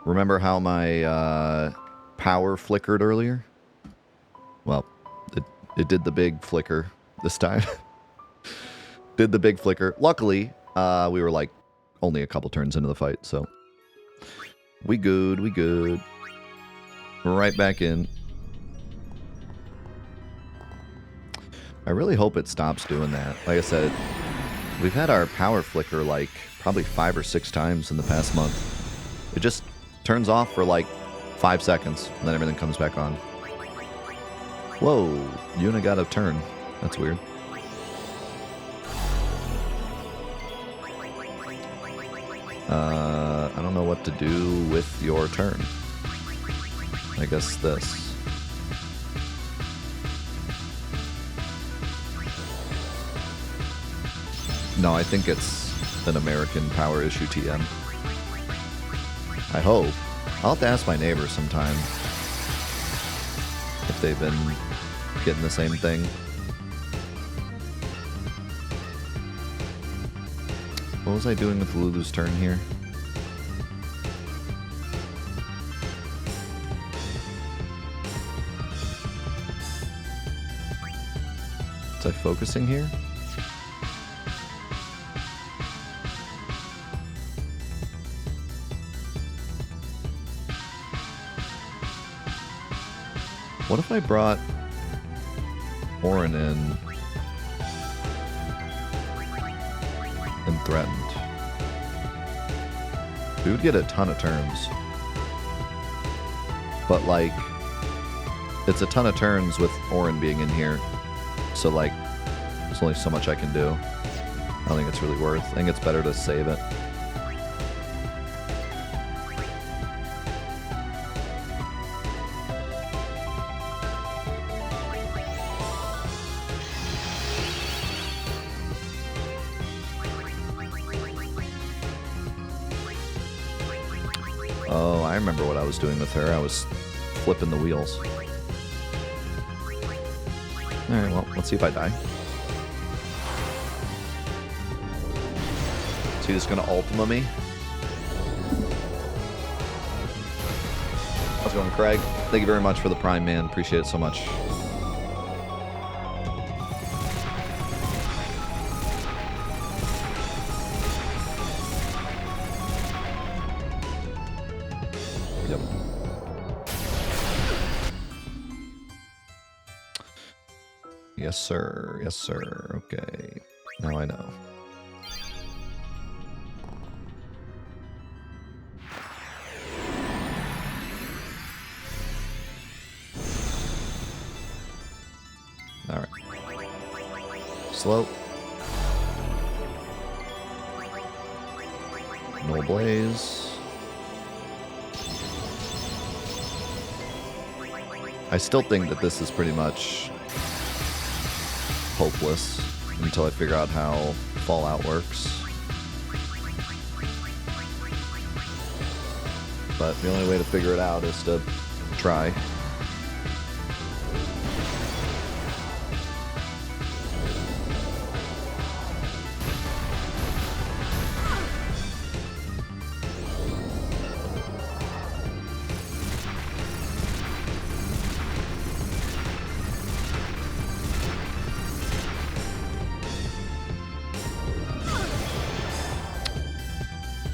Remember how my power flickered earlier? Well, it did the big flicker this time. Did the big flicker. Luckily, we were like only a couple turns into the fight, so we good, we good. We're right back in. I really hope it stops doing that. Like I said, we've had our power flicker like probably 5 or 6 times in the past month. It just turns off for like 5 seconds, and then everything comes back on. Whoa, Yuna got a turn. That's weird. I don't know what to do with your turn. I guess this. No, I think it's an American power issue TM. I hope. I'll have to ask my neighbor sometime if they've been getting the same thing. What was I doing with Lulu's turn here? Was I focusing here? What if I brought Orin in and threatened? We would get a ton of turns. But like, it's a ton of turns with Orin being in here. So like, there's only so much I can do. I don't think it's really worth. I think it's better to save it. Oh, I remember what I was doing with her. I was flipping the wheels. Alright, well, let's see if I die. Is he just gonna Ultima me? How's it going, Craig? Thank you very much for the Prime, man. Appreciate it so much. Yep. Yes, sir. Yes, sir. Okay. Now I know. Alright. Slow. No blaze. I still think that this is pretty much hopeless until I figure out how Fallout works. But the only way to figure it out is to try.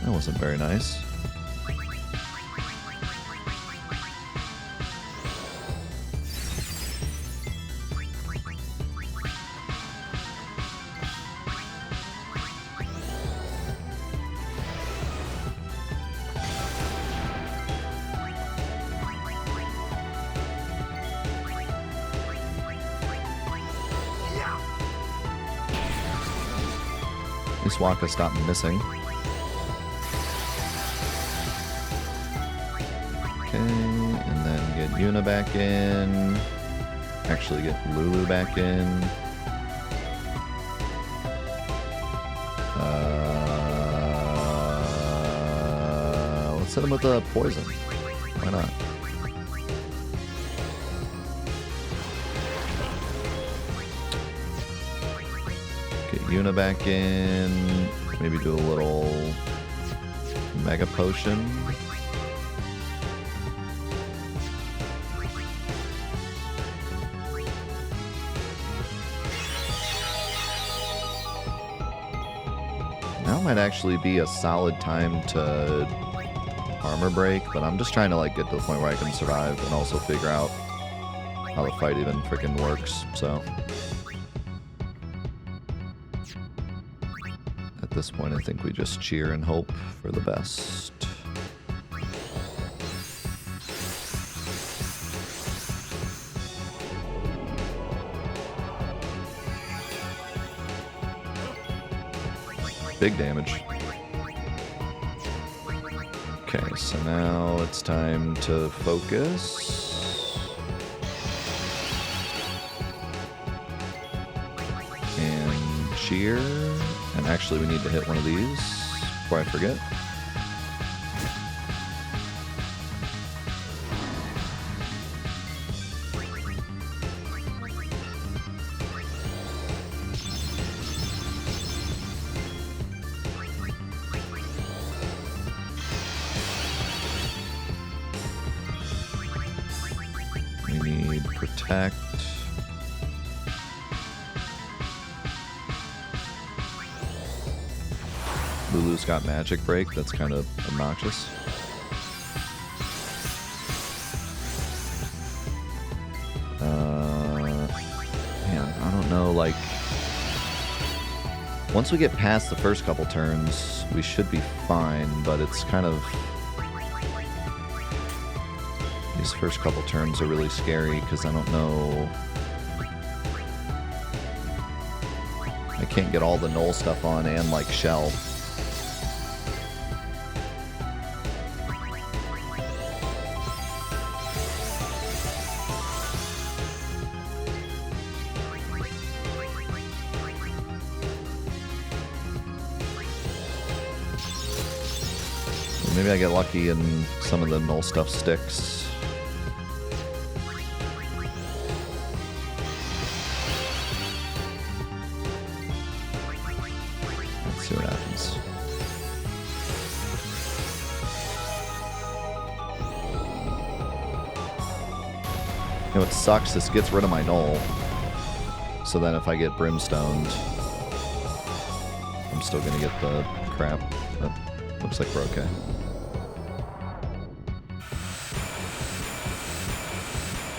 That wasn't very nice. At least Waka stopped missing. Okay, and then get Yuna back in. Actually get Lulu back in. Let's hit him with the poison. Why not? Get Yuna back in. Maybe do a little Mega Potion. might actually be a solid time to armor break, but I'm just trying to like get to the point where I can survive and also figure out how the fight even freaking works, so. At this point, I think we just cheer and hope for the best. Big damage. Okay, so now it's time to focus. And cheer. And actually we need to hit one of these before I forget. Protect. Lulu's got magic break. That's kind of obnoxious. Man, I don't know, like... Once we get past the first couple turns, we should be fine, but it's kind of... These first couple turns are really scary because I don't know... I can't get all the null stuff on and like shell. Maybe I get lucky and some of the null stuff sticks. See what happens. You know what sucks? This gets rid of my null. So then if I get brimstoned, I'm still gonna get the crap. But looks like we're okay.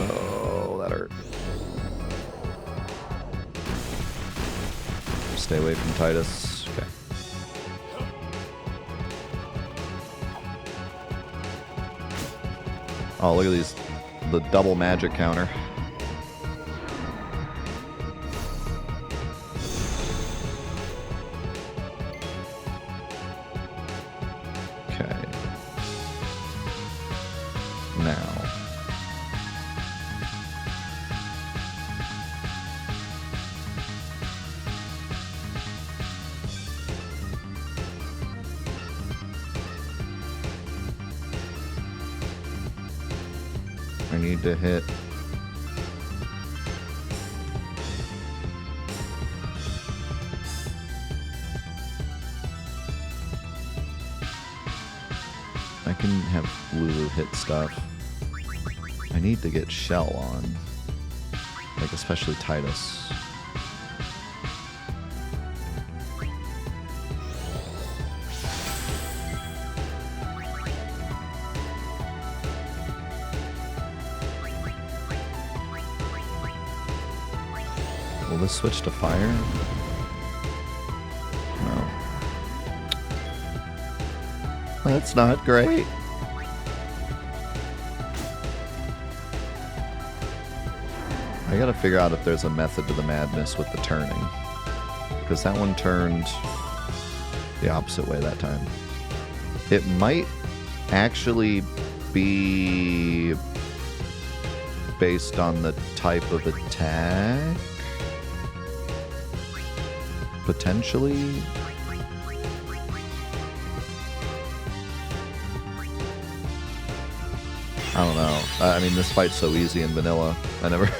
Oh, that hurt. Stay away from Titus. Okay. Oh, look at these. The double magic counter. Okay. Now. I need to hit I can have Lulu hit stuff. I need to get Shell on. Like especially Titus. Will this switch to fire? No. That's not great. I gotta figure out if there's a method to the madness with the turning. Because that one turned the opposite way that time. It might actually be based on the type of attack. Potentially. I don't know. I mean, this fight's so easy in vanilla. I never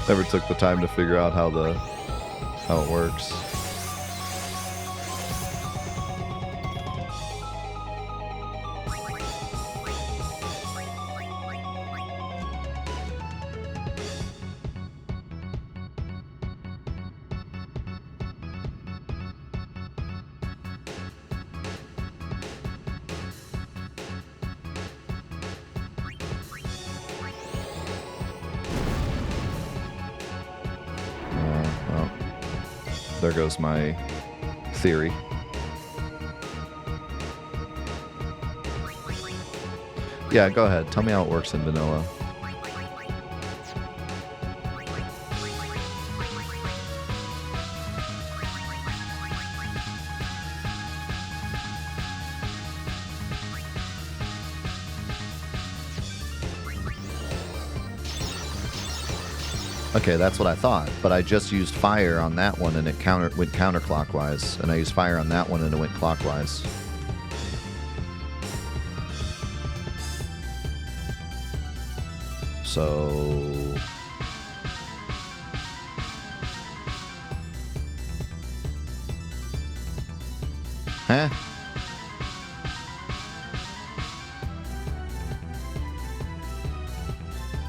never took the time to figure out how it works. There goes my theory. Yeah, go ahead. Tell me how it works in vanilla. Okay, that's what I thought, but I just used fire on that one and it went counterclockwise, and I used fire on that one and it went clockwise. So... Huh?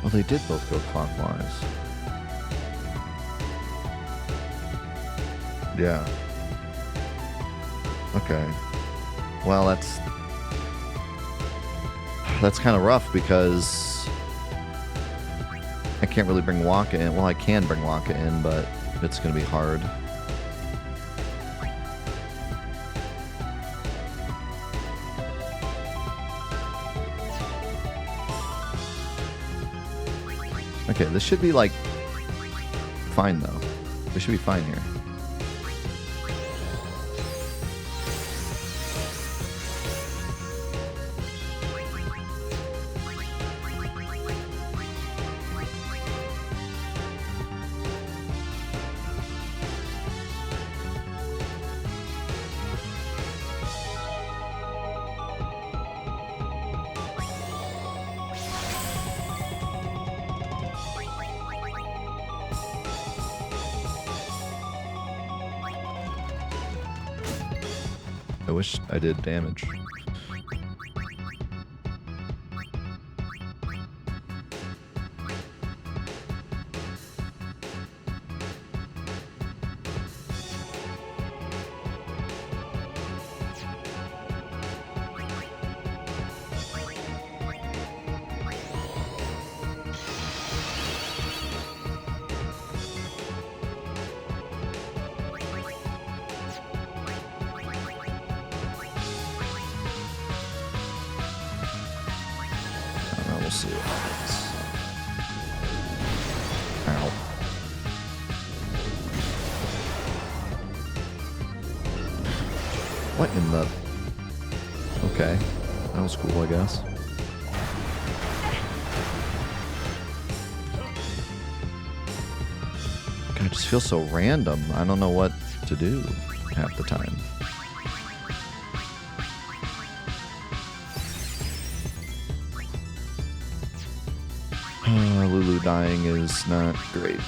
Well, they did both go clockwise. Yeah. Okay. Well, that's kind of rough because I can't really bring Waka in. Well, I can bring Waka in, but it's going to be hard. Okay, this should be like fine though. We should be fine here. I wish I did damage. We'll see what happens. Ow. What in the... Okay. That was cool, I guess. God, it just feels so random. I don't know what to do half the time. Lulu dying is not great.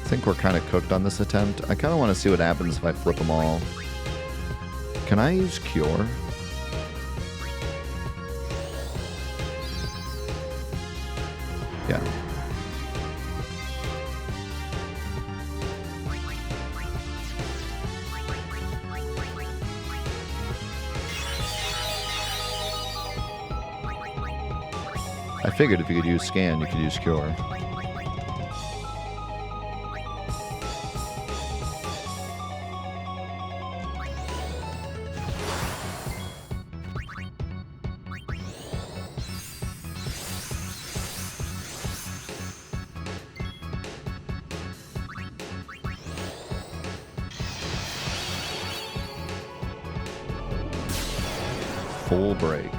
I think we're kind of cooked on this attempt. I kind of want to see what happens if I flip them all. Can I use Cure? Yeah. I figured if you could use Scan, you could use Cure. Full break.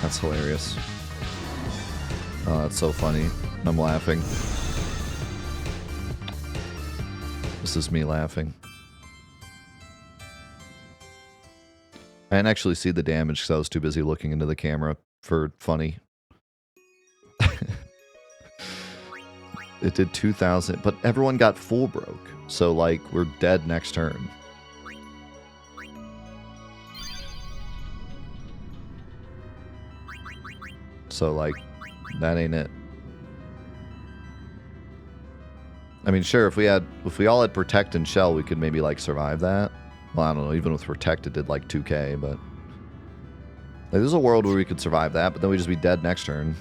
That's hilarious. Oh, that's so funny. I'm laughing. This is me laughing. I didn't actually see the damage because I was too busy looking into the camera for funny. It did 2,000, but everyone got full broke. So, like, we're dead next turn. So, like, that ain't it. I mean, sure, if we all had Protect and Shell, we could maybe, like, survive that. Well, I don't know, even with Protect, it did, like, 2k, but... Like, there's a world where we could survive that, but then we'd just be dead next turn.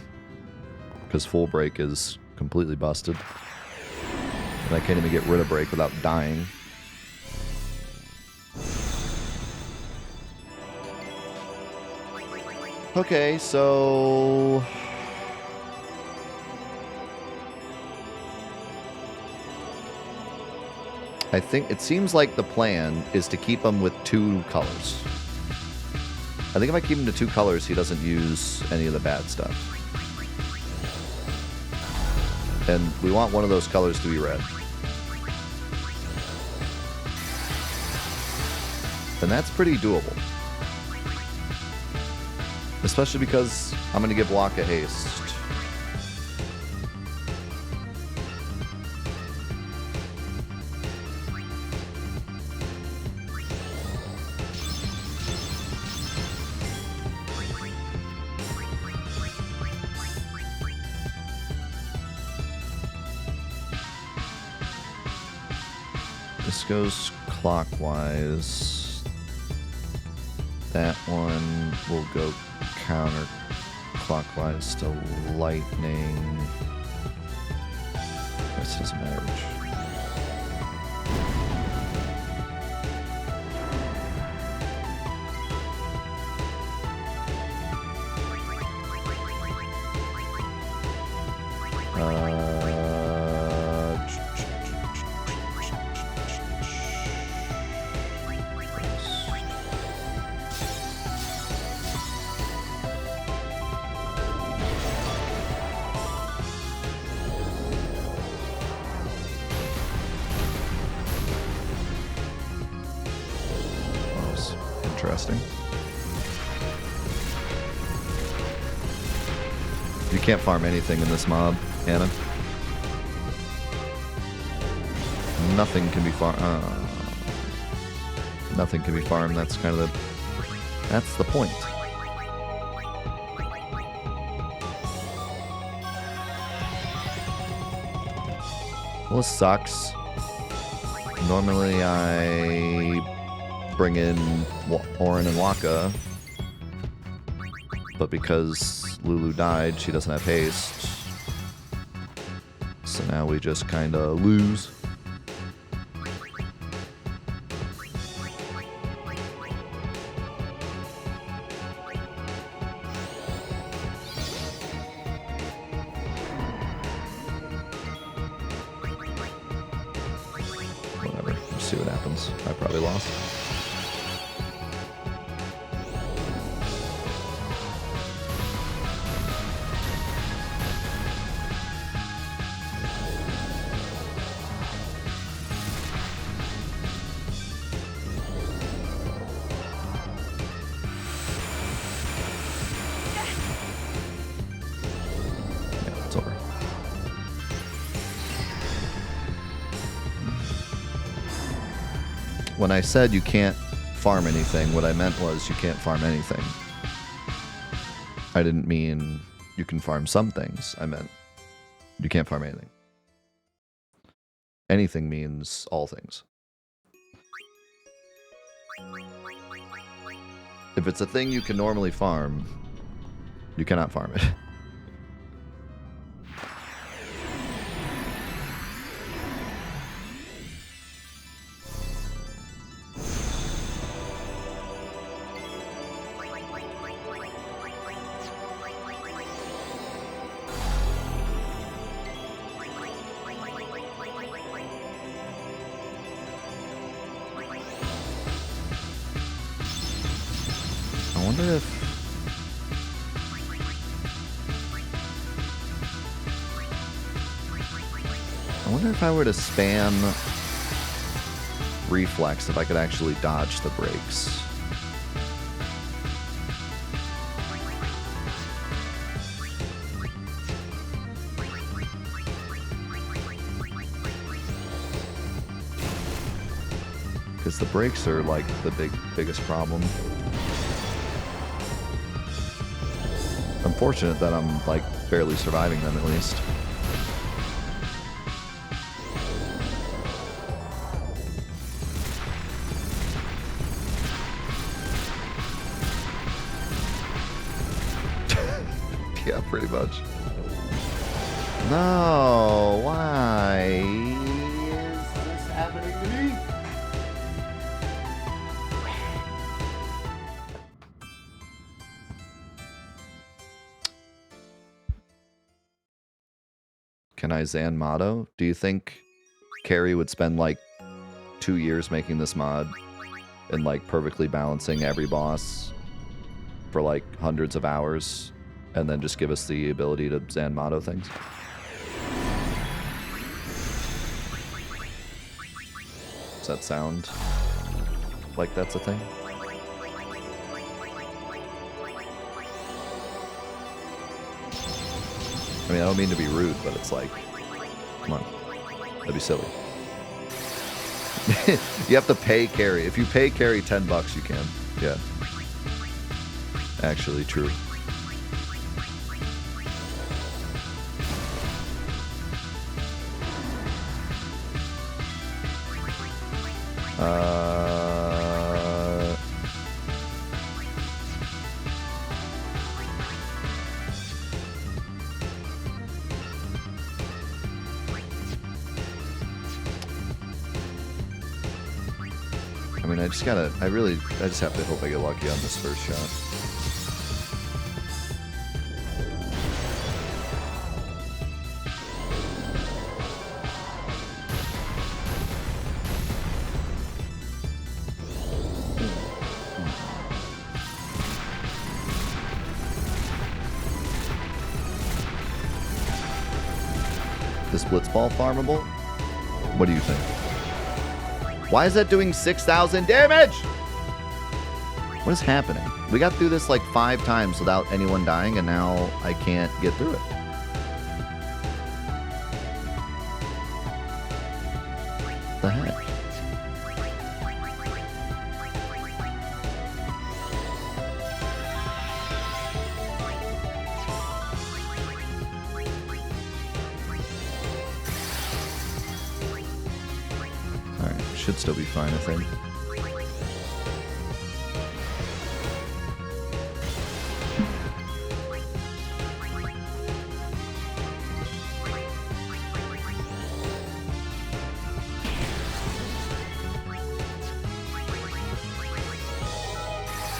Because full break is completely busted. And I can't even get rid of break without dying. Okay, so... I think it seems like the plan is to keep him with 2 colors. I think if I keep him to 2 colors, he doesn't use any of the bad stuff. And we want one of those colors to be red. And that's pretty doable. Especially because I'm going to give Waka haste. This goes clockwise. That one will go counterclockwise to lightning. This doesn't matter which. Interesting. You can't farm anything in this mob, Anna. Nothing can be farmed. Nothing can be farmed. That's kind of that's the point. Well, this sucks. Normally I bring in Orin and Waka, but because Lulu died, she doesn't have haste. So now we just kind of lose. Whatever, let's see what happens. I probably lost. When I said you can't farm anything, what I meant was you can't farm anything. I didn't mean you can farm some things. I meant you can't farm anything. Anything means all things. If it's a thing you can normally farm, you cannot farm it. I wonder if I wonder if I were to spam reflex, if I could actually dodge the brakes. Because the brakes are like the biggest problem. Unfortunate that I'm like barely surviving them at least. Yeah, pretty much. No, why is this happening to me? Can I Zan Motto? Do you think Carrie would spend like 2 years making this mod and like perfectly balancing every boss for like hundreds of hours and then just give us the ability to Zan Motto things? Does that sound like that's a thing? I mean, I don't mean to be rude, but it's like, come on, that'd be silly. You have to pay Carrie. If you pay Carrie $10, you can. Yeah. Actually, true. I mean, I just have to hope I get lucky on this first shot. This blitzball farmable? What do you think? Why is that doing 6,000 damage? What is happening? We got through this like 5 times without anyone dying, and now I can't get through it. What the heck? Should still be fine, I think.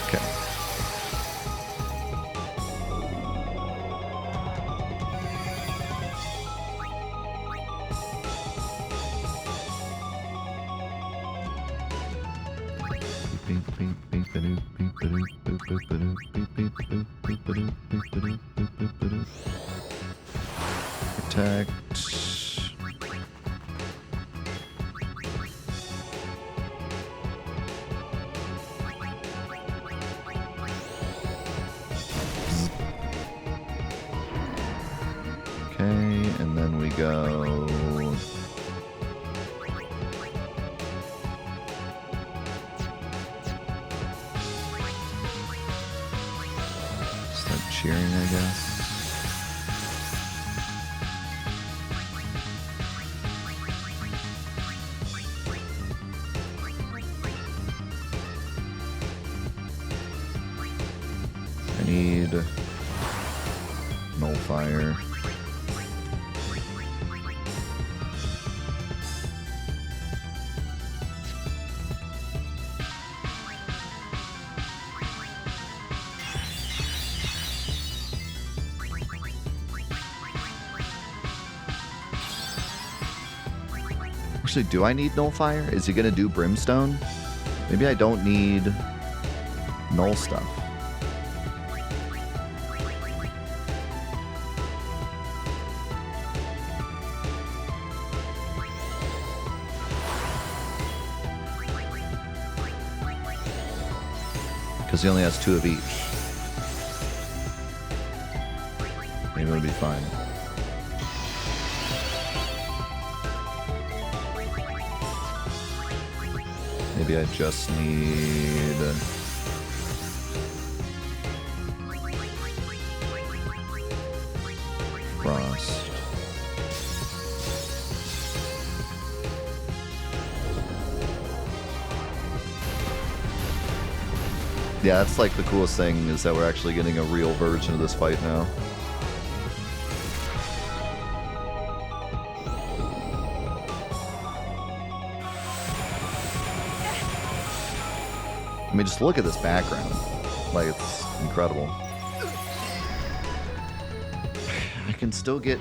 Okay. Protect. Okay, and then we go. Start cheering, I guess. I need nullfire. Actually, do I need nullfire? Is he gonna do brimstone? Maybe I don't need null stuff. Because he only has 2 of each. Maybe it'll be fine. Maybe I just need... Frost. Yeah, that's like the coolest thing, is that we're actually getting a real version of this fight now. I mean, just look at this background. Like, it's incredible. I can still get...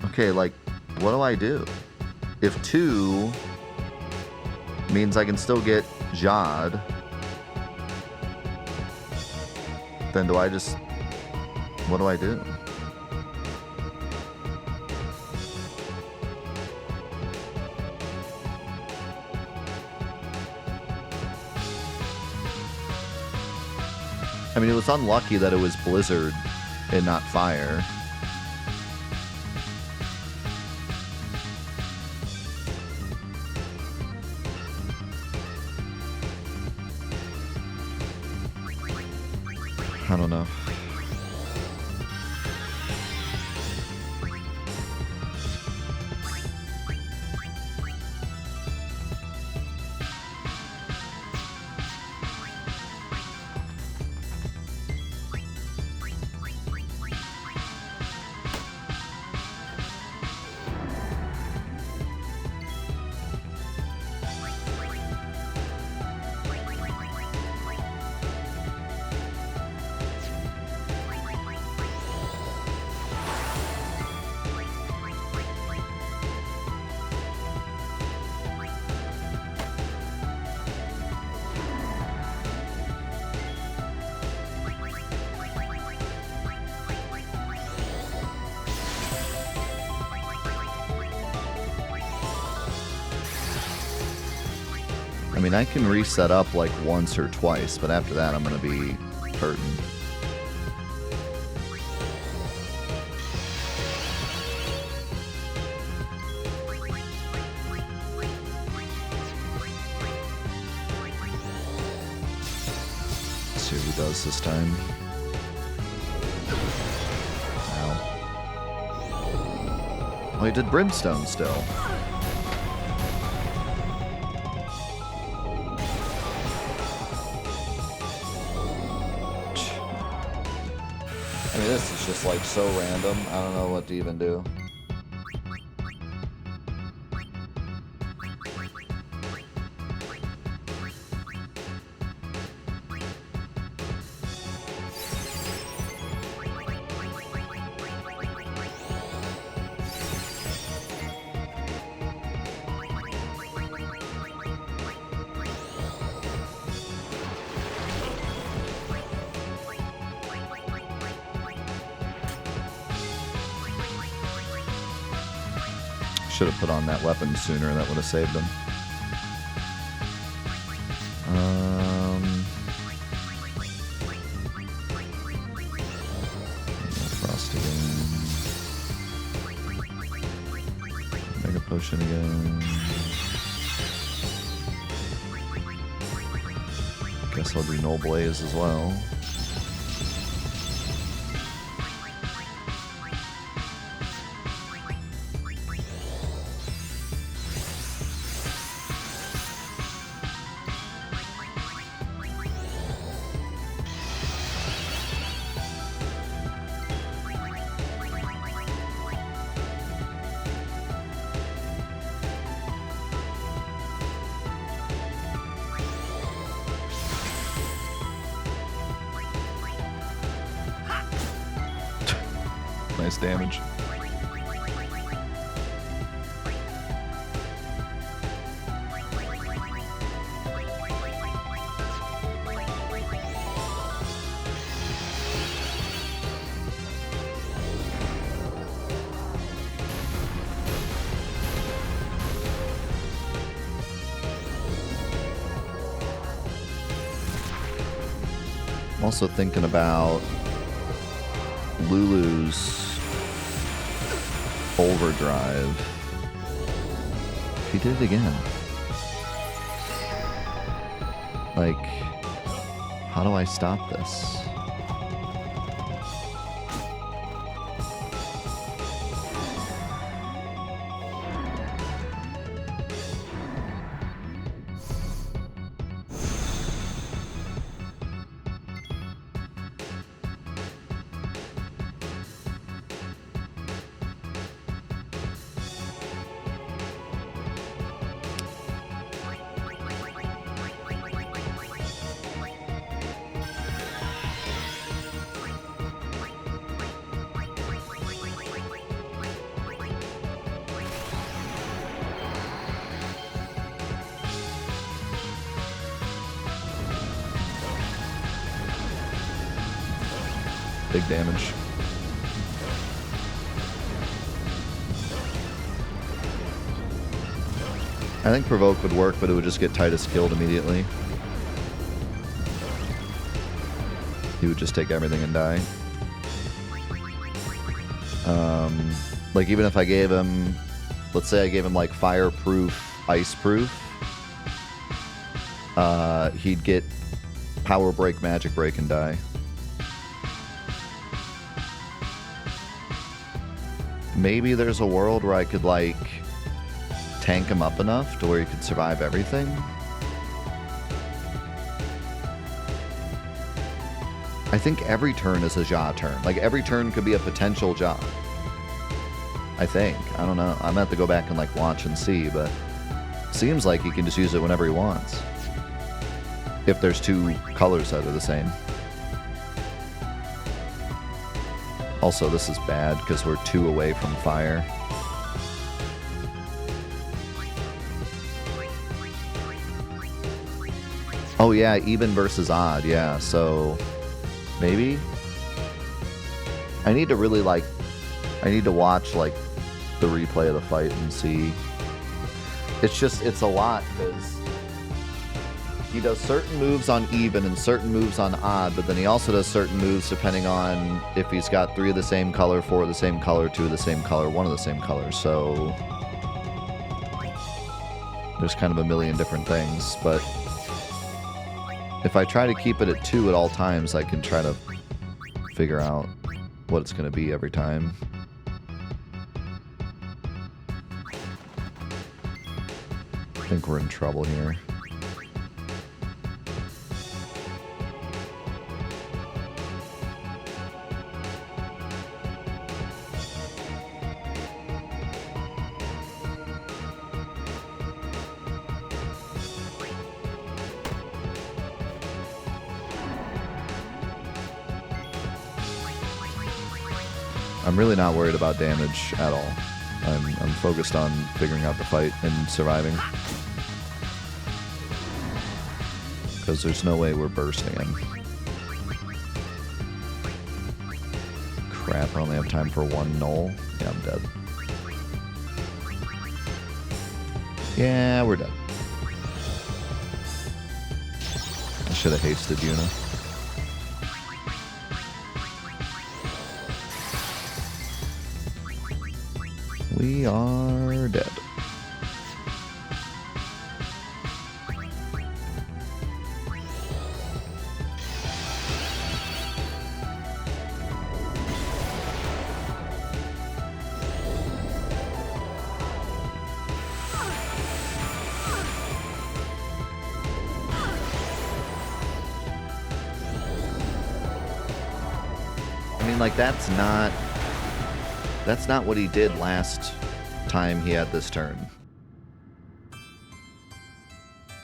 Okay, like, what do I do? If 2 means I can still get Jod, then do I just... What do I do? I mean, it was unlucky that it was Blizzard and not Fire. I don't know. I mean, I can reset up like once or twice, but after that I'm gonna be hurting. Let's see what he does this time. Ow. Oh, he did Brimstone still. I mean, this is just like so random. I don't know what to even do. Should have put on that weapon sooner, that would have saved him. Frost again. Mega Potion again. Guess I'll do Null Blaze as well. Nice damage. I'm also thinking about Lulu's overdrive. He did it again. Like, how do I stop this? Big damage. I think Provoke would work, but it would just get Titus killed immediately. He would just take everything and die. Like, even if I gave him... Let's say I gave him, like, Fireproof, Iceproof. He'd get Power Break, Magic Break, and die. Maybe there's a world where I could, like, tank him up enough to where he could survive everything. I think every turn is a Ja turn. Like, every turn could be a potential Ja. I think. I don't know. I'm gonna have to go back and, like, watch and see, but seems like he can just use it whenever he wants. If there's two colors that are the same. Also, this is bad because we're 2 away from fire. Oh yeah, even versus odd, yeah, so maybe? I need to really, like, I need to watch, like, the replay of the fight and see. It's just, it's a lot because he does certain moves on even and certain moves on odd, but then he also does certain moves depending on if he's got 3 of the same color, 4 of the same color, 2 of the same color, 1 of the same color, so there's kind of a million different things, but if I try to keep it at 2 at all times, I can try to figure out what it's going to be every time. I think we're in trouble here. I'm really not worried about damage at all. I'm focused on figuring out the fight and surviving. Because there's no way we're bursting him. Crap, I only have time for 1 null. Yeah, I'm dead. Yeah, we're dead. I should have hasted Yuna. We are dead. I mean, like, that's not what he did last time he had this turn.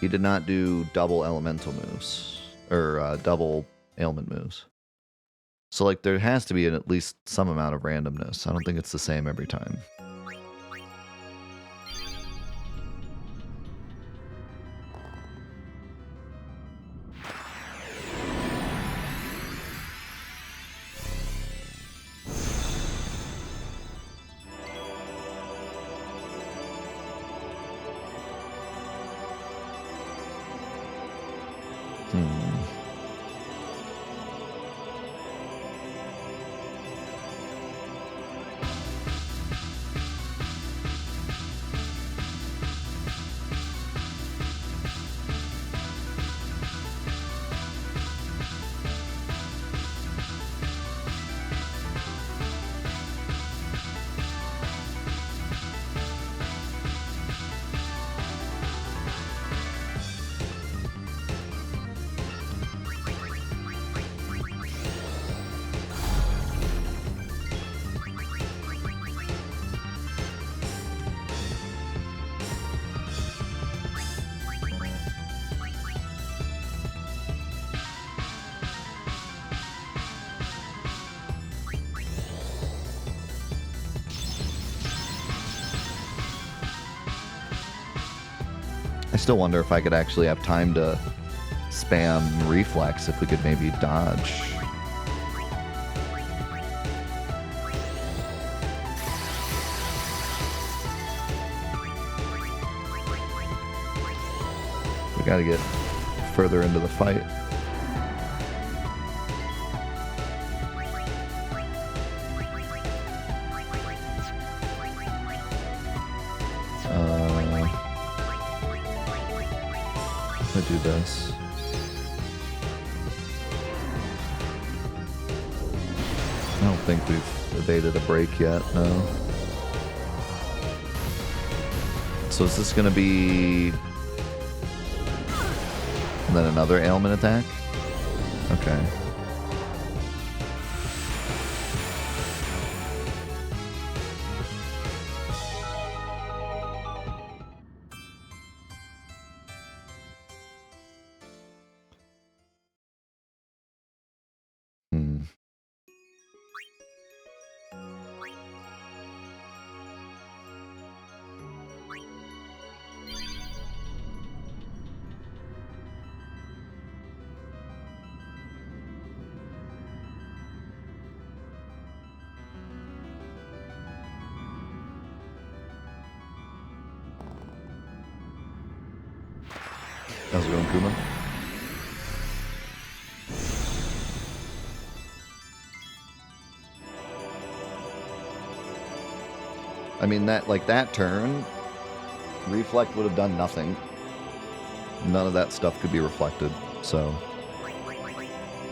He did not do double elemental moves, or double ailment moves. So, like, there has to be at least some amount of randomness. I don't think it's the same every time. still wonder if I could actually have time to spam reflex, if we could maybe dodge. We gotta get further into the fight. I'm gonna do this. I don't think we've evaded a break yet, no. So is this gonna be... and then another ailment attack? Okay. How's it going, Kuma? I mean, that turn, reflect would have done nothing. None of that stuff could be reflected, so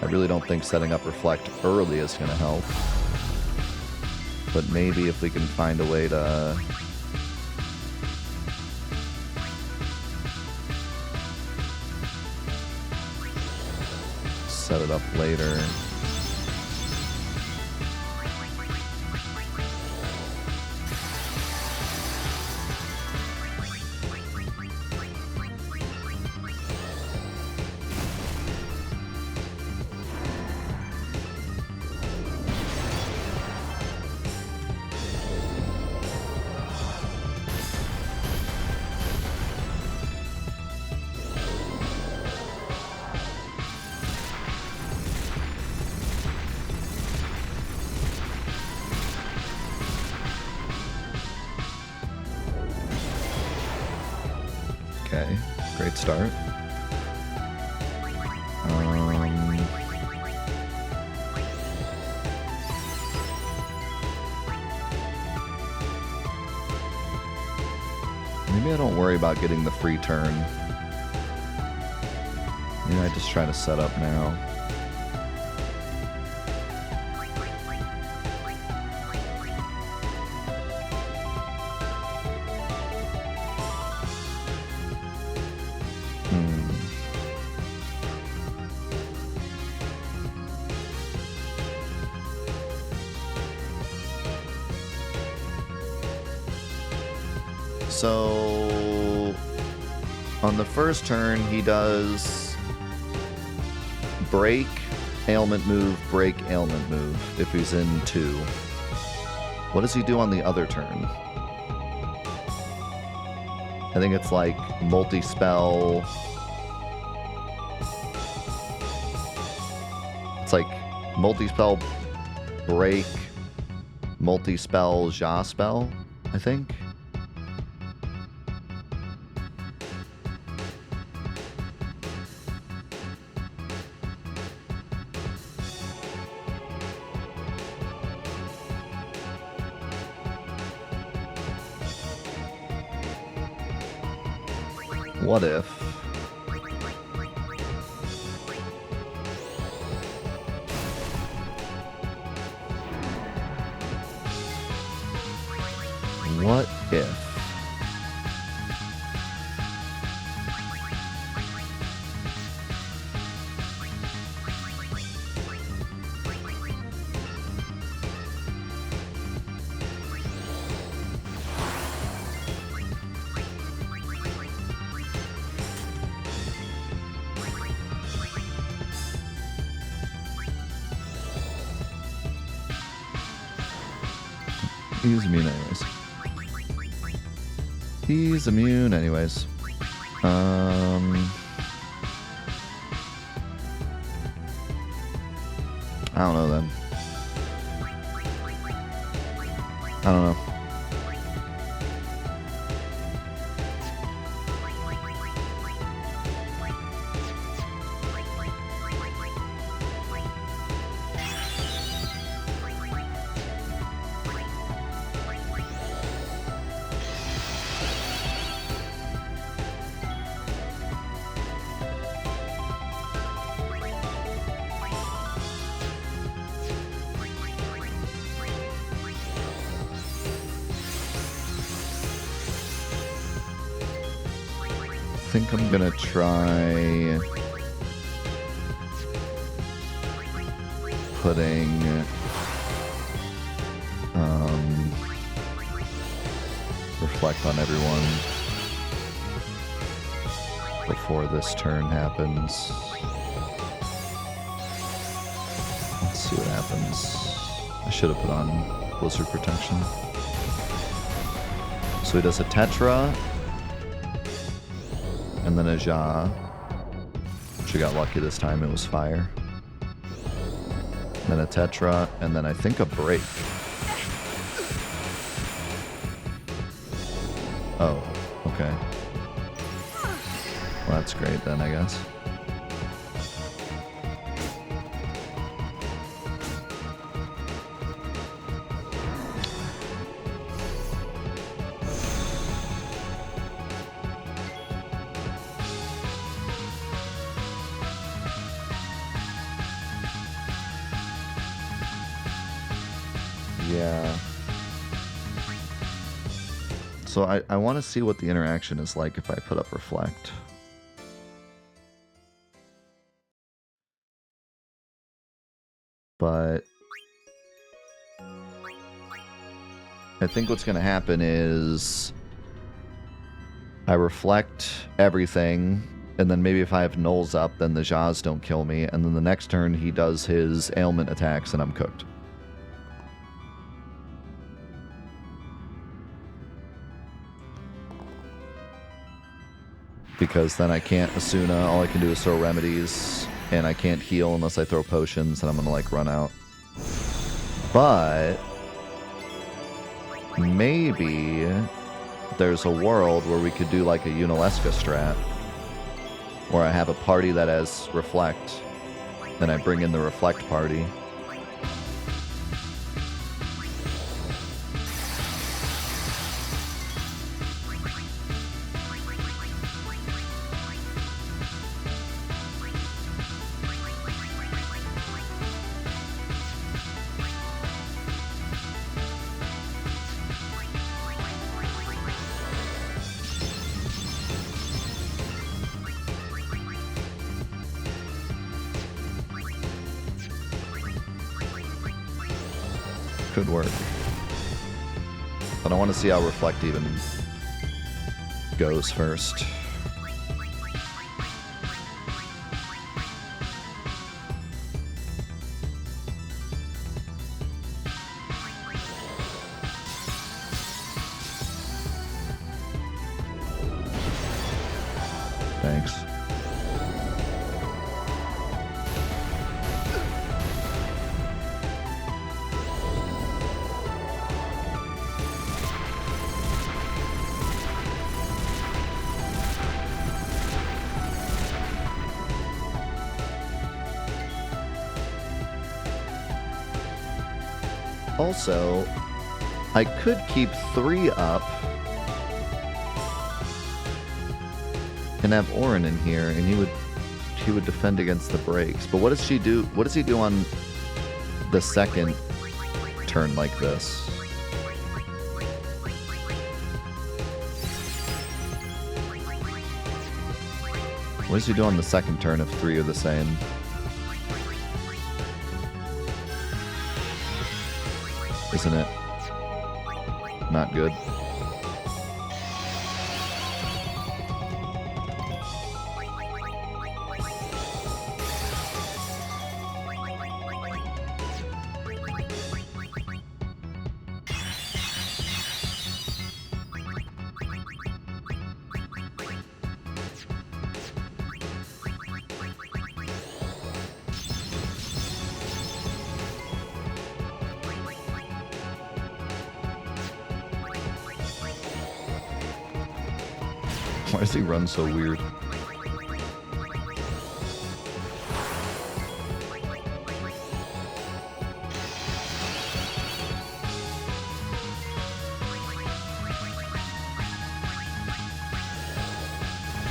I really don't think setting up reflect early is going to help. But maybe if we can find a way to... set it up later. Okay, great start. Maybe I don't worry about getting the free turn. Maybe I just try to set up now. So, on the first turn, he does break, ailment move, break, ailment move, if he's in 2. What does he do on the other turn? I think it's like multi-spell. It's like multi-spell, break, multi-spell, Ja spell, I think. What if... what if... he's immune anyways. He's immune anyways. I don't know then. I don't know. I think I'm gonna try putting reflect on everyone before this turn happens. Let's see what happens. I should have put on Blizzard Protection. So he does a Tetra, and then a Ja. She got lucky this time, it was fire. Then a Tetra, and then I think a break. Oh, okay. Well, that's great then, I guess. Yeah. So I want to see what the interaction is like if I put up Reflect. But I think what's going to happen is I reflect everything, and then maybe if I have nulls up, then the Jaws don't kill me, and then the next turn he does his ailment attacks and I'm cooked. Because then I can't Asuna, all I can do is throw remedies, and I can't heal unless I throw potions, and I'm gonna like run out. But maybe there's a world where we could do like a Unalesca strat, where I have a party that has Reflect, then I bring in the Reflect party. Could work. But I want to see how Reflect even goes first. Thanks. Also, I could keep 3 up and have Orin in here, and he would defend against the breaks. But what does she do? What does he do on the second turn like this? What does he do on the second turn if 3 are the same? Isn't it not good? Why does he run so weird?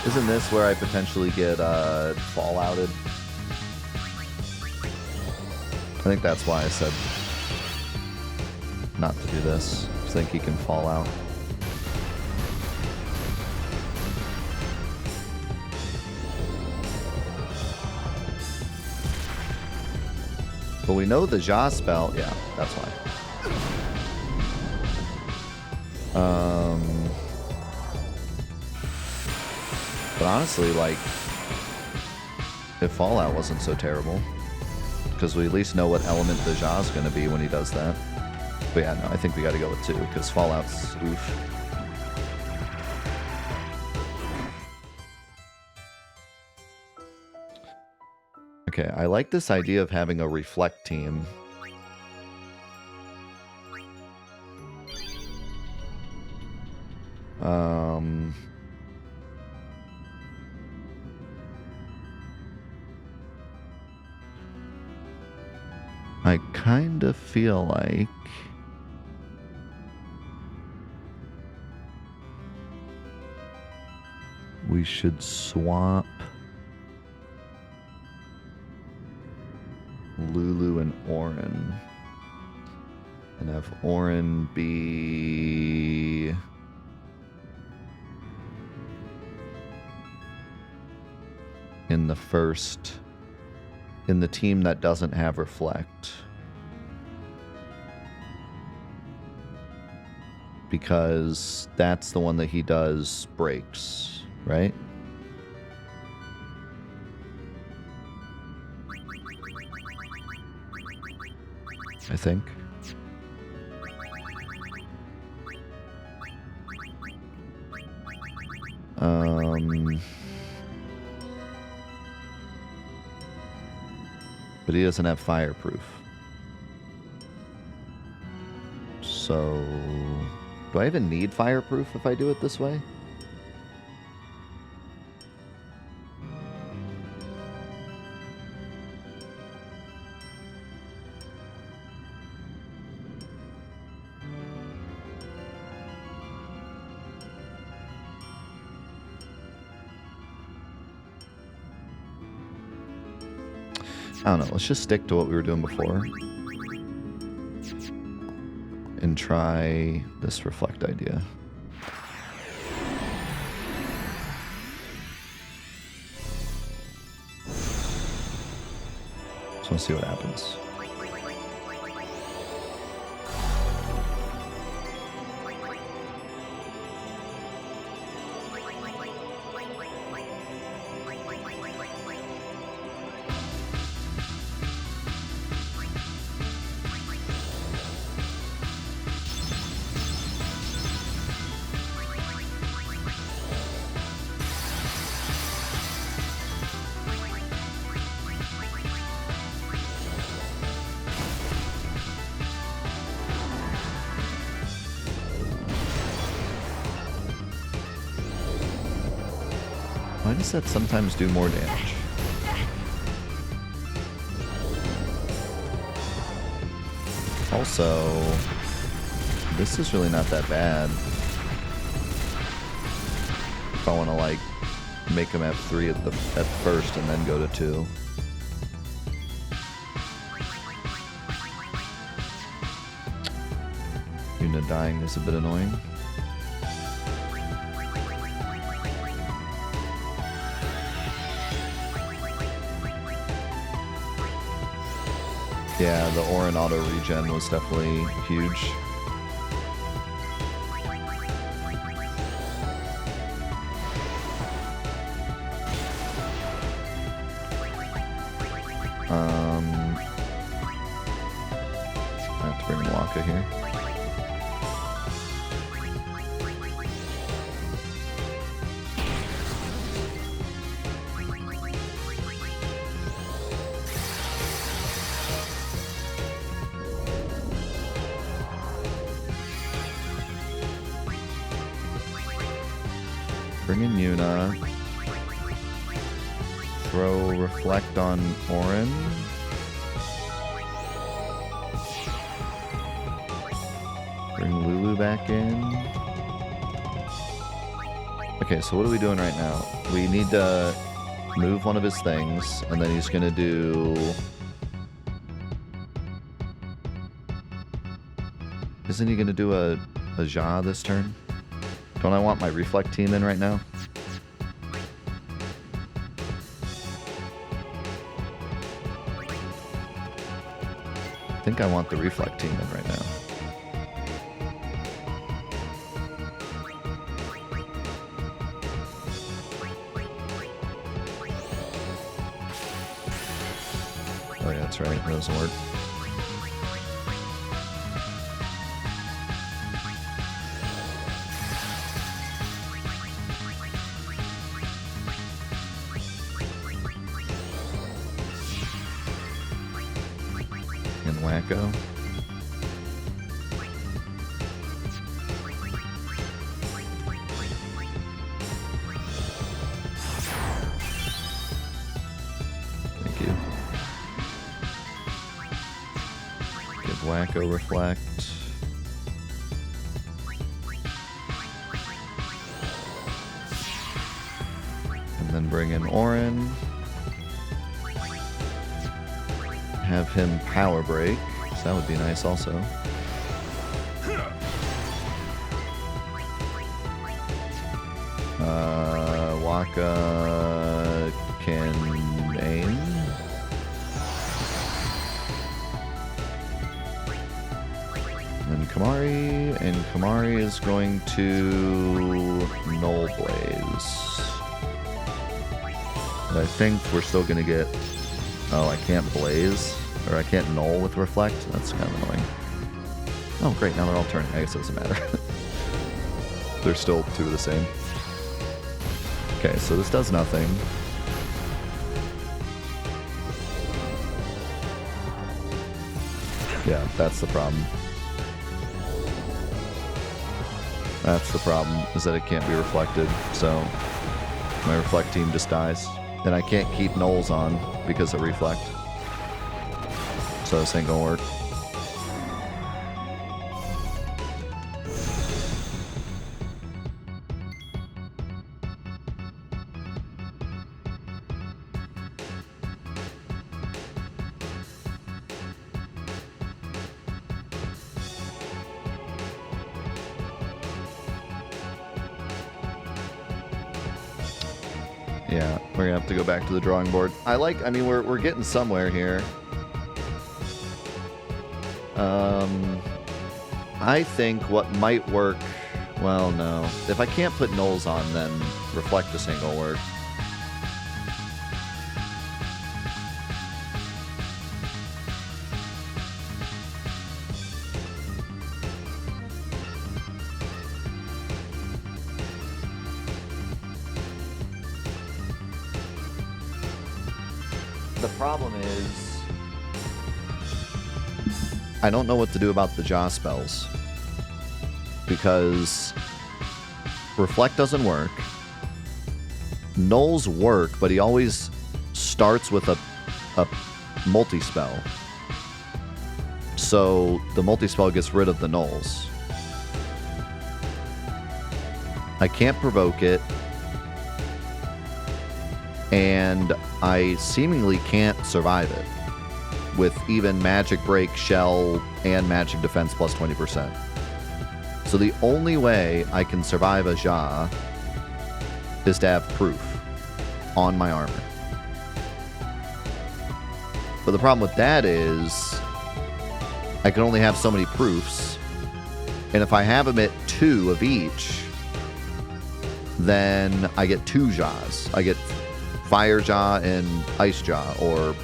Isn't this where I potentially get fallouted? I think that's why I said not to do this. I think he can fall out. But we know the Ja spell. Yeah, that's why. But honestly, like, if Fallout wasn't so terrible, because we at least know what element the Ja's going to be when he does that. But yeah, no, I think we got to go with 2, because Fallout's oof. Okay, I like this idea of having a reflect team. I kind of feel like we should swap Lulu and Orin and have Orin be in the team that doesn't have reflect, because that's the one that he does breaks, right? I think. But he doesn't have fireproof. So, do I even need fireproof if I do it this way? I don't know, let's just stick to what we were doing before and try this reflect idea. Just want to see what happens. Why does that sometimes do more damage? Also, this is really not that bad. If I want to like make him have 3 at first and then go to 2. Yuna dying is a bit annoying. Yeah, the Orin auto regen was definitely huge. I have to bring Waka here. Bring in Yuna. Throw Reflect on Orin. Bring Lulu back in. Okay, so what are we doing right now? We need to move one of his things, and then he's gonna do... Isn't he gonna do a Ja this turn? Don't I want my Reflect team in right now? I think I want the Reflect team in right now. Oh yeah, that's right. That doesn't work. And Wacko. Thank you. Give Wacko Reflect. And then bring in Orin. Have him power break, so that would be nice also. Waka can aim. And Kamari is going to Null Blaze. But I think we're still gonna get... Oh, I can't Blaze, or I can't Null with Reflect. That's kind of annoying. Oh, great, now they're all turning. I guess it doesn't matter. They're still two of the same. Okay, so this does nothing. Yeah, that's the problem. That's the problem, is that it can't be reflected, so my Reflect team just dies. And I can't keep Nulls on because of Reflect. So this ain't gonna work. Yeah, we're gonna have to go back to the drawing board. I mean, we're getting somewhere here. I think what might work, well, no. If I can't put Nulls on, then Reflect just ain't gonna work. The problem is, I don't know what to do about the Jaw spells. Because Reflect doesn't work. Nulls work, but he always starts with a multi-spell. So the multi-spell gets rid of the Nulls. I can't provoke it. And I seemingly can't survive it with even Magic Break, Shell, and Magic Defense plus 20%. So the only way I can survive a Ja is to have proof on my armor. But the problem with that is I can only have so many proofs. And if I have them at 2 of each, then I get 2 Jaws. I get Fire Jaw and Ice Jaw, or,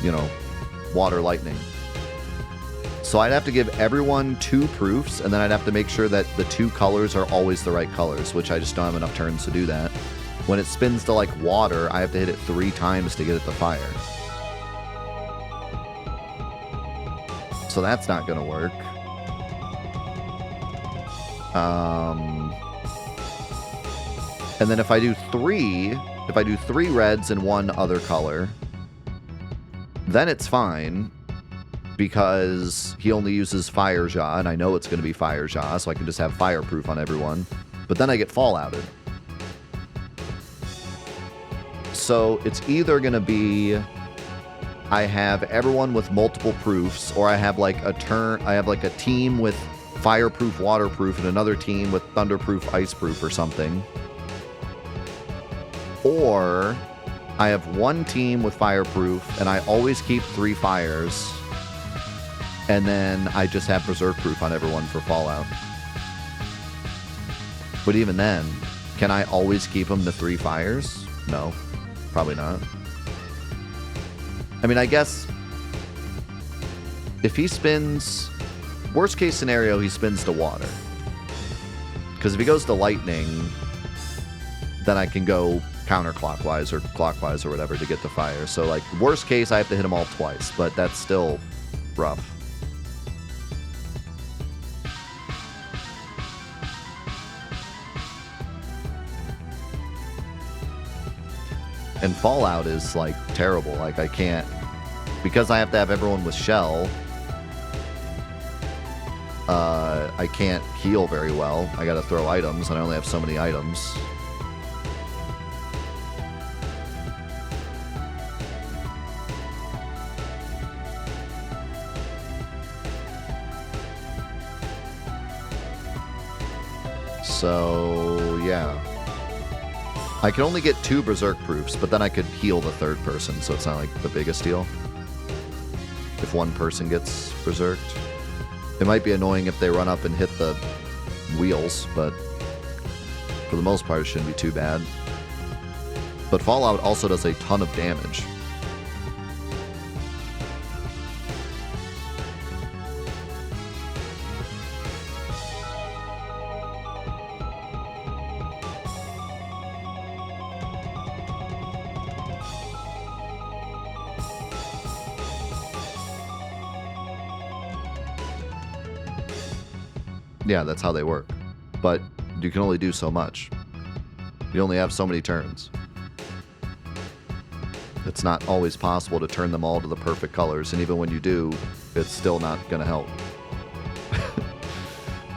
you know, Water Lightning. So I'd have to give everyone 2 proofs, and then I'd have to make sure that the 2 colors are always the right colors, which I just don't have enough turns to do that. When it spins to, like, water, I have to hit it 3 times to get it to fire. So that's not going to work. And then if I do three reds and one other color, then it's fine because he only uses Fire Jaw, and I know it's going to be Fire Jaw, so I can just have Fireproof on everyone. But then I get Fallouted. So it's either going to be I have everyone with multiple proofs, or I have like a team with Fireproof, Waterproof, and another team with Thunderproof, Iceproof, or something. Or I have one team with Fireproof, and I always keep 3 fires, and then I just have Berserk Proof on everyone for Fallout. But even then, can I always keep them to 3 fires? No, probably not. I mean, I guess if he spins, worst case scenario, he spins to water. Because if he goes to lightning, then I can go counterclockwise or clockwise or whatever to get to fire. So, like, worst case, I have to hit them all twice, but that's still rough. And Fallout is, like, terrible. Like, I can't... Because I have to have everyone with Shell, I can't heal very well. I gotta throw items, and I only have so many items. So, yeah. I can only get 2 Berserk Proofs, but then I could heal the 3rd person, so it's not like the biggest deal. If one person gets Berserked. It might be annoying if they run up and hit the wheels, but for the most part it shouldn't be too bad. But Fallout also does a ton of damage. Yeah, that's how they work. But you can only do so much. You only have so many turns. It's not always possible to turn them all to the perfect colors, and even when you do, it's still not going to help.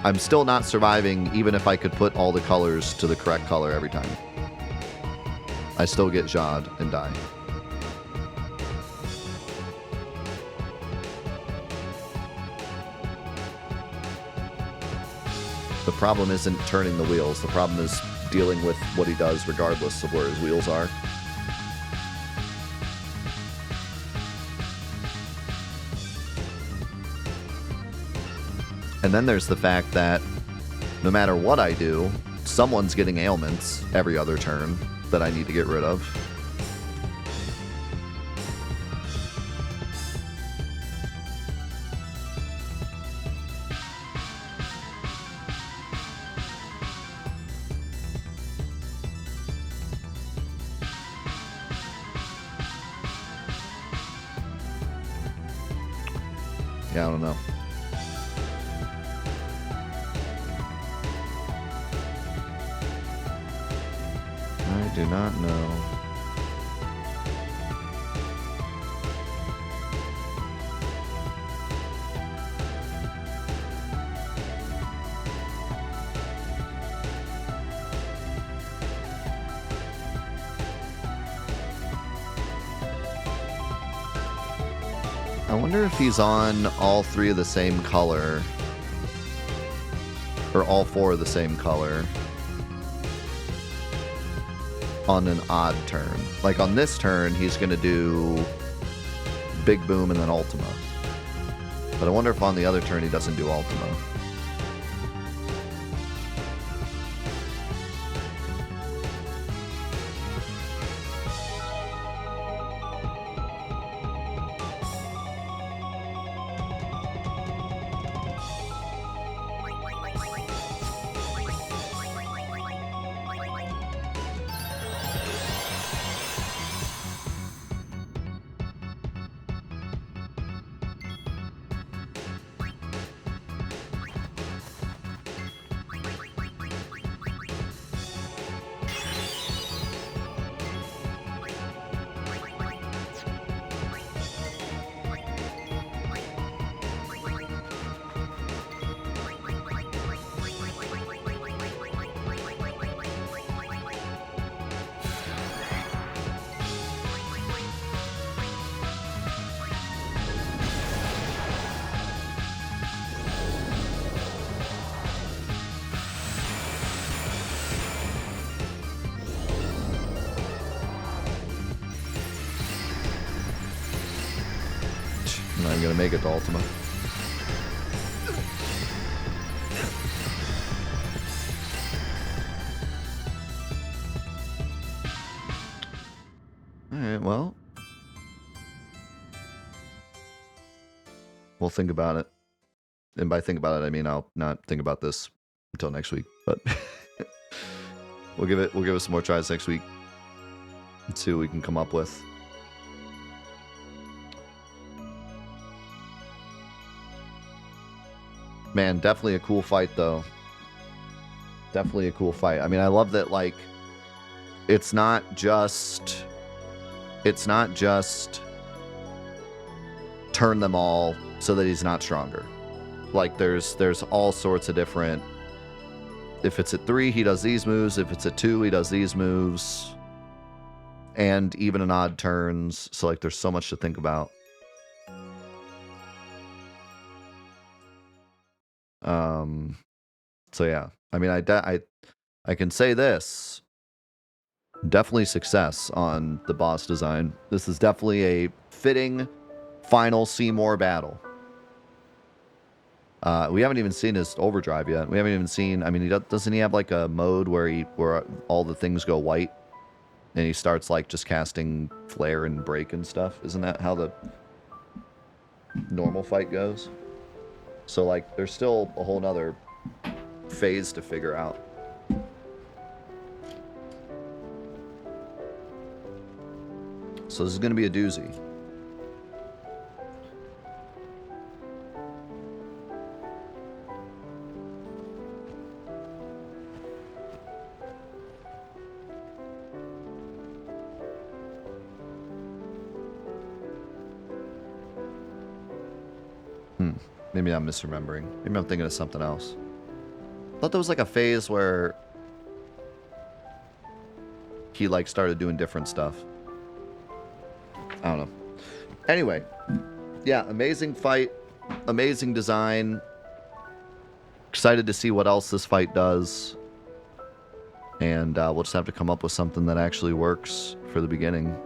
I'm still not surviving even if I could put all the colors to the correct color every time. I still get Jawed and die. The problem isn't turning the wheels. The problem is dealing with what he does regardless of where his wheels are. And then there's the fact that no matter what I do, someone's getting ailments every other turn that I need to get rid of. Yeah, I don't know. I do not know. I wonder if he's on all 3 of the same color. Or all 4 of the same color. On an odd turn. Like on this turn, he's going to do Big Boom and then Ultima. But I wonder if on the other turn he doesn't do Ultima. I'm not gonna make it to Ultima. Alright, well. We'll think about it. And by think about it, I mean I'll not think about this until next week. But we'll give it some more tries next week. And see what we can come up with. Man, definitely a cool fight though. Definitely a cool fight. I mean, I love that, like, it's not just turn them all so that he's not stronger. Like, there's all sorts of different, if it's at 3, he does these moves. If it's at 2, he does these moves. And even and odd turns. So, like, there's so much to think about. So yeah, I mean, I can say this. Definitely success on the boss design. This is definitely a fitting final Seymour battle. We haven't even seen his overdrive yet. We haven't even seen, I mean, doesn't he have like a mode where all the things go white and he starts like just casting flare and break and stuff? Isn't that how the normal fight goes? So like there's still a whole nother phase to figure out. So this is going to be a doozy. Maybe I'm misremembering. Maybe I'm thinking of something else. I thought there was like a phase where he like started doing different stuff. I don't know. Anyway, yeah, amazing fight, amazing design. Excited to see what else this fight does. And we'll just have to come up with something that actually works for the beginning.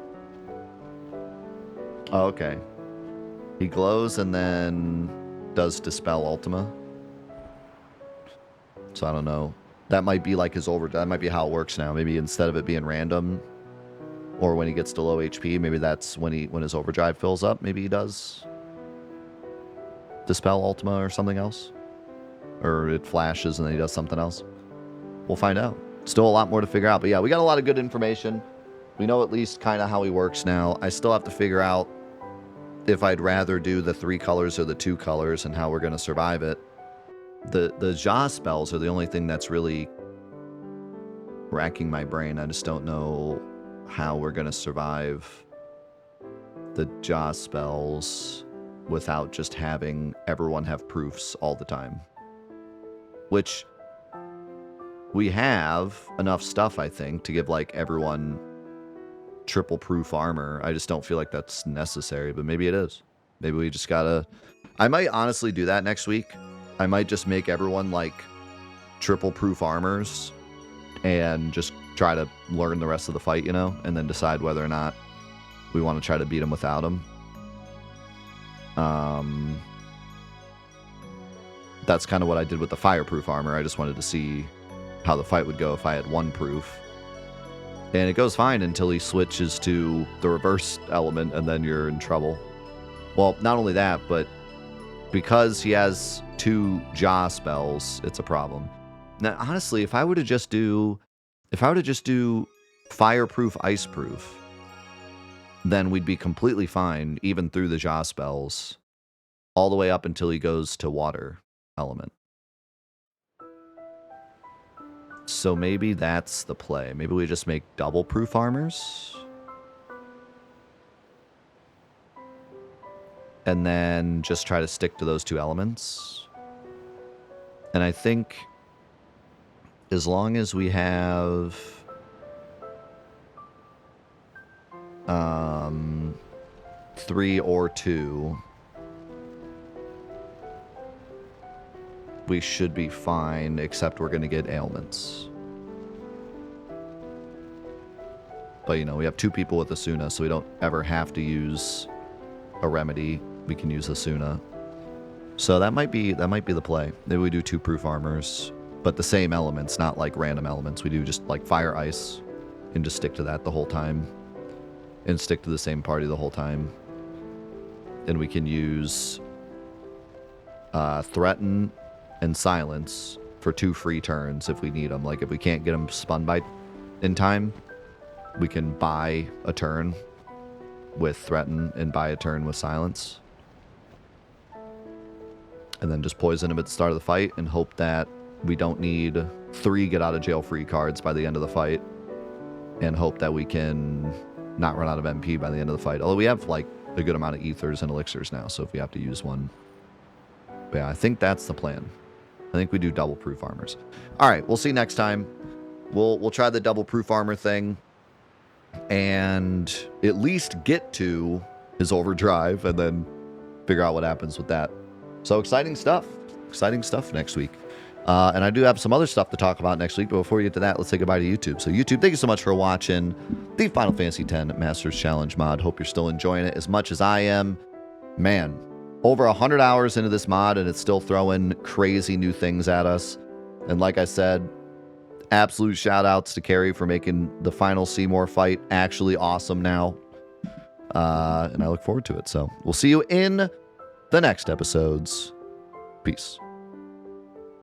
Oh, okay. He glows and then does Dispel Ultima. So I don't know. That might be like his overdrive. That might be how it works now. Maybe instead of it being random, or when he gets to low HP, maybe that's when his overdrive fills up. Maybe he does Dispel Ultima or something else. Or it flashes and then he does something else. We'll find out. Still a lot more to figure out. But yeah, we got a lot of good information. We know at least kind of how he works now. I still have to figure out if I'd rather do the 3 colors or the 2 colors and how we're going to survive it. The Jaw spells are the only thing that's really racking my brain. I just don't know how we're going to survive the Jaw spells without just having everyone have proofs all the time. Which we have enough stuff, I think, to give like everyone triple proof armor. I just don't feel like that's necessary, but maybe it is. Maybe we just gotta... I might honestly do that next week. I might just make everyone like triple proof armors and just try to learn the rest of the fight, you know, and then decide whether or not we want to try to beat them without them. That's kind of what I did with the fireproof armor. I just wanted to see how the fight would go if I had 1 proof. And it goes fine until he switches to the reverse element, and then you're in trouble. Well, not only that, but because he has 2 Jaw spells, it's a problem. Now, honestly, if I were to just do fireproof, iceproof, then we'd be completely fine, even through the Jaw spells, all the way up until he goes to water element. So maybe that's the play. Maybe we just make double proof armors. And then just try to stick to those 2 elements. And I think as long as we have 3 or 2, we should be fine, except we're going to get ailments. But, you know, we have 2 people with Asuna, so we don't ever have to use a remedy we can use Asuna. So that might be the play. Maybe we do 2 proof armors, but the same elements, not like random elements. We do just like fire, ice, and just stick to that the whole time, and stick to the same party the whole time. And we can use threaten and silence for 2 free turns if we need them. Like if we can't get them spun by in time, we can buy a turn with threaten and buy a turn with silence. And then just poison him at the start of the fight and hope that we don't need 3 get out of jail free cards by the end of the fight. And hope that we can not run out of MP by the end of the fight. Although we have like a good amount of ethers and elixirs now, so if we have to use one. But yeah, I think that's the plan. I think we do double proof armors. All right, we'll see next time. We'll try the double proof armor thing and at least get to his overdrive and then figure out what happens with that. So exciting stuff next week. And I do have some other stuff to talk about next week, but before we get to that, let's say goodbye to YouTube. So YouTube, thank you so much for watching the Final Fantasy X Masters Challenge mod. Hope you're still enjoying it as much as I am. Man, over 100 hours into this mod and it's still throwing crazy new things at us. And like I said, absolute shout outs to Carrie for making the final Seymour fight actually awesome now. And I look forward to it. So we'll see you in the next episodes. Peace.